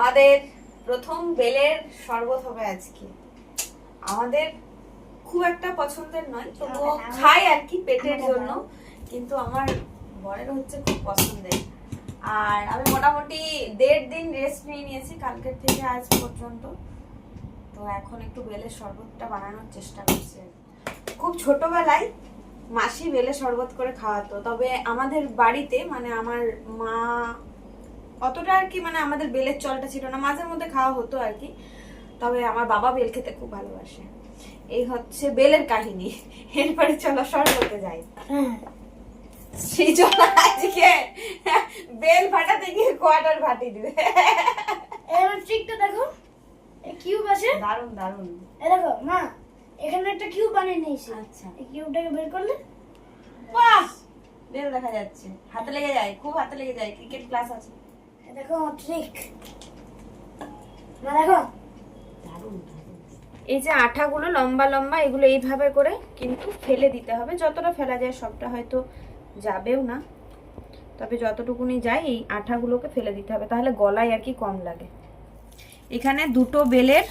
আমাদের প্রথম বেলের শরবত হবে আজকে। আমাদের খুব একটা পছন্দের নয়, তবুও খাই আর কি পেটের জন্য, কিন্তু আমার বরের হচ্ছে খুব পছন্দের। আর আমি মোটামুটি 1.5 দিন রেস্ট নিয়ে নিয়েছি কালকের থেকে আজ পর্যন্ত। তো এখন একটু বেলের শরবতটা বানানোর চেষ্টা করছি। খুব ছোটবেলায় মাসি বেলে শরবত করে খাওয়াতো, তবে আমাদের বাড়িতে মানে আমার মা অতটা আর কি মানে আমাদের বেলের চলটা ছিল না, মাঝে মধ্যে খাওয়া হতো আর কি। তবে আমার বাবা বেল খেতে খুব ভালোবাসে। এই হচ্ছে বেলের কাহিনী। এরপরে চলো শরবতে যাই। সৃজন আজকে বেল ফাটাতে গিয়ে কোয়ার্টার ফাটি দিবে। এবার ট্রিকটা দেখো, এই কিউব আছে, দারুন দারুন। এই দেখো মা, এখানে একটা কিউব বানিয়ে নিয়েছি। আচ্ছা, এই কিউবটাকে বের করলে বাহ, বেল দেখা যাচ্ছে, হাতে লেগে যায়, খুব হাতে লেগে যায়। ক্রিকেট ক্লাস আছে। এই দেখো আমার ট্রিক, মা দেখো। দারুন দারুন। এই যে আঠাগুলো লম্বা লম্বা, এগুলো এইভাবে করে কিন্তু ফেলে দিতে হবে। যতটা ফেলা যায়, সবটা হয়তো যাবেও না, তবে যতটুকুনি যায় এই আঠাগুলোকে ফেলে দিতে হবে, তাহলে গলায় আর কি কম লাগে। এখানে 2টো বেলের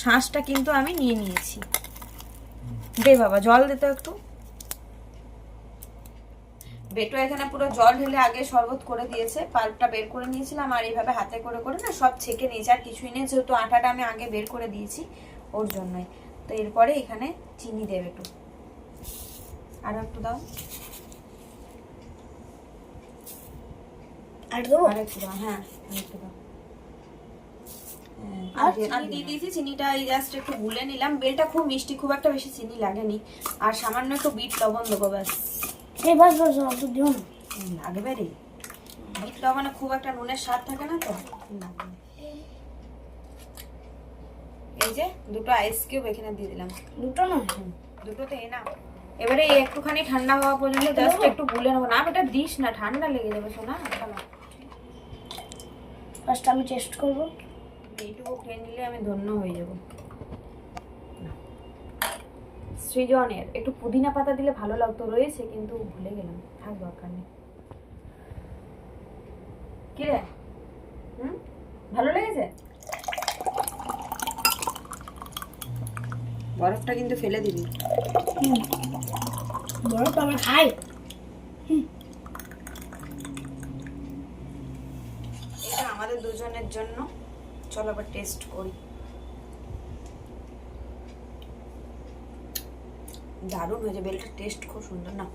শাঁসটা কিন্তু আমি নিয়ে নিয়েছি। দে বাবা, জল দে তো একটু। বেটো এখানে পুরো জল ঢেলে আগে শরবত করে দিয়েছে, পাল্পটা বের করে নিয়েছিলাম, আর এইভাবে হাতে করে করে না সব ছেঁকে নিয়েছি। আর কিছুই নেই, যেহেতু আটাটা আমি আগে বের করে দিয়েছি ওর জন্যই। তো এরপরে এখানে চিনি দেবে একটু, আর একটু দাও, আর দেবো, আর একটু দাও, হ্যাঁ একটু দাও। আর দিয়ে দিয়েছি চিনিটা, এই জাস্ট একটু গুলে নিলাম। বেলটা খুব মিষ্টি, খুব একটা বেশি চিনি লাগেনি। আর সামান্য একটু বিট লবণ দেবো, ব্যাস। এই বাস বাস অত দিও না, লাগে বেরি। বিট লবণে খুব একটা নুনের স্বাদ থাকে না তো। এই যে 2টো আইস কিউব এখানে দিয়ে দিলাম। 2টো না, 2টোতে না। এবারে একটুখানি ঠান্ডা হওয়া পর্যন্ত জাস্ট একটু গুলে নেবো। না বেটা দিস না, ঠান্ডা লেগে যাবে শোনা। ফার্স্ট আমি টেস্ট করবো। এইটুকু খেয়ে নিলে আমি ধন্য হয়ে যাবো। সৃজনের একটু পুদিনা পাতা দিলে ভালো লাগতো, রয়েছে কিন্তু ভুলে গেলাম, থাক দরকার নেই। কি রে, ভালো লেগেছে? বরফটা কিন্তু ফেলে দিবি। বরফ আমরা খাই। এটা আমাদের দুজনের জন্য। চলো আবার টেস্ট করি। দারুণ হয়েছে, বেলটা টেস্ট খুব সুন্দর। না